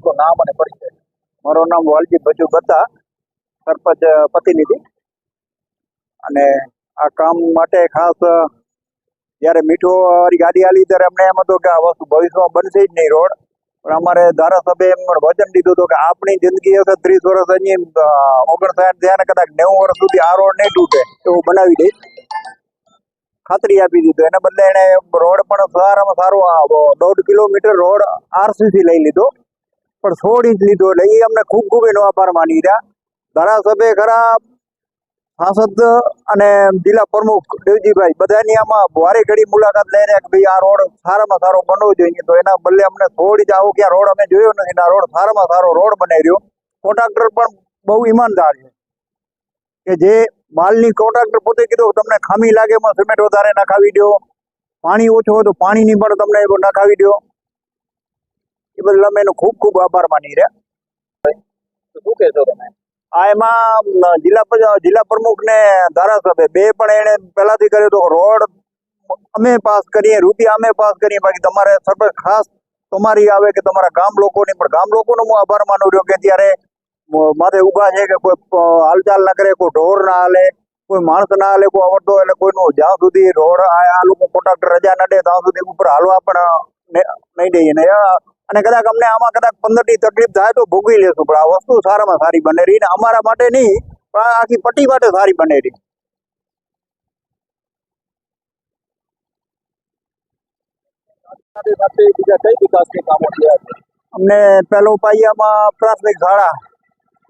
આપનું નામ અને પરિચય? મારું નામ વાલજી ભજુ બતા, સરપંચ પ્રતિનિધિ. અને આ કામ માટે ખાસ જ્યારે મીઠો વાળી ગાડી આલી ત્યારે અમને એમ હતું કે આ વસ્તુ ભવિષ્યમાં બનશે જ નહીં રોડ, પણ અમારે ધારાસભ્યએ એમ વચન દીધું હતું કે આપણી જિંદગી હશે 30 વર્ષ, હજી 59 થયા ને કદાચ 90 વર્ષ સુધી આ રોડ નહીં તૂટે એવું બનાવી દઈશ, ખાતરી આપી દીધું. એના બદલે એને રોડ પણ સારામાં સારો 1.5 કિલોમીટર રોડ આરસીસી લઈ લીધો, પણ 16 ઇંચ લીધો, એટલે એ અમને ખૂબ ખૂબ એનો આભાર માની રહ્યા. ધારાસભ્ય ખરા, સાંસદ અને જિલ્લા પ્રમુખ દેવજીભાઈ બધાની આમાં વારે ઘડી મુલાકાત લઈ રહ્યા કે ભાઈ આ રોડ સારામાં સારો બનવો જોઈએ. તો એના બદલે અમને 16 ઇંચ આવો ક્યાં રોડ અમે જોયો નથી, આ રોડ સારામાં સારો રોડ બનાવી રહ્યો. કોન્ટ્રાક્ટર પણ બહુ ઈમાનદાર છે કે જે માલની કોન્ટ્રાક્ટર પોતે કીધું તમને ખામી લાગે એમાં સિમેન્ટ વધારે નખાવી દો, પાણી ઓછું હોય તો પાણીની પણ તમને નખાવી દો. એ બદલ અમે એનો ખૂબ ખૂબ આભાર માની રહ્યા. શું કહેશો તમે? આ એમાં જિલ્લા પ્રમુખ ને ધારાસભ્ય બે પણ એને પહેલાથી કર્યું તો રોડ અમે પાસ કરીએ, રૂપિયા અમે પાસ કરીએ, બાકી તમારે સરપંચ ખાસ તમારી આવે કે તમારા ગામ લોકોની, પણ ગામ લોકોનો હું આભાર માનું રહ્યો કે અત્યારે માથે ઉભા છે કે કોઈ હાલચાલ ના કરે, કોઈ ઢોર ના હાલે, કોઈ માણસ ના હાલે, કોઈ આવડતો એટલે કોઈનું જ્યાં સુધી રોડ આ લોકો કોન્ટ્રાક્ટર રજા ન દે ત્યાં સુધી ઉપર હાલવા પણ નહીં દઈએ ને. અને કદાચ અમને આમાં કદાચ 15 ની તકલીફ થાય તો ભોગવી લેશું, પણ આ વસ્તુ સારામાં સારી બને રહી ને અમારા માટે નહીં પણ આખી પટ્ટી માટે સારી બને રહી. બીજા કઈ વિકાસની કામો થયા છે? અમને પહેલો પાયામાં પ્રાથમિક શાળા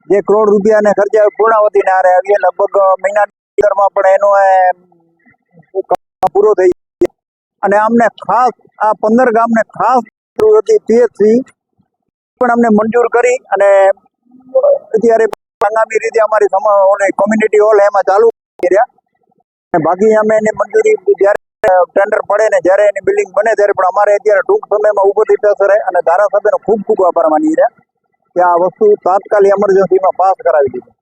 જે ₹1 કરોડ ખર્ચે પૂર્ણાવતી ના આવી, લગભગ મહિનાની અંદરમાં પણ એનો પૂરો થઈ ગયો. અને અમને ખાસ આ 15 ગામને ખાસ જરૂર હતી પીએચસી પણ અમને મંજૂર કરી, અને અત્યારે આગામી રીતે અમારી કોમ્યુનિટી હોલ એમાં ચાલુ કરી રહ્યા. બાકી અમે એની મંજૂરી જ્યારે ટેન્ડર પડે ને જ્યારે એની બિલ્ડિંગ બને ત્યારે પણ અમારે અત્યારે ટૂંક સમયમાં ઉપરથી પ્રેશર અને ધારાસભ્યનો ખૂબ ખૂબ આભાર માની રહ્યા કે આ વસ્તુ તાત્કાલિક એમરજન્સીમાં પાસ કરાવી દીધી.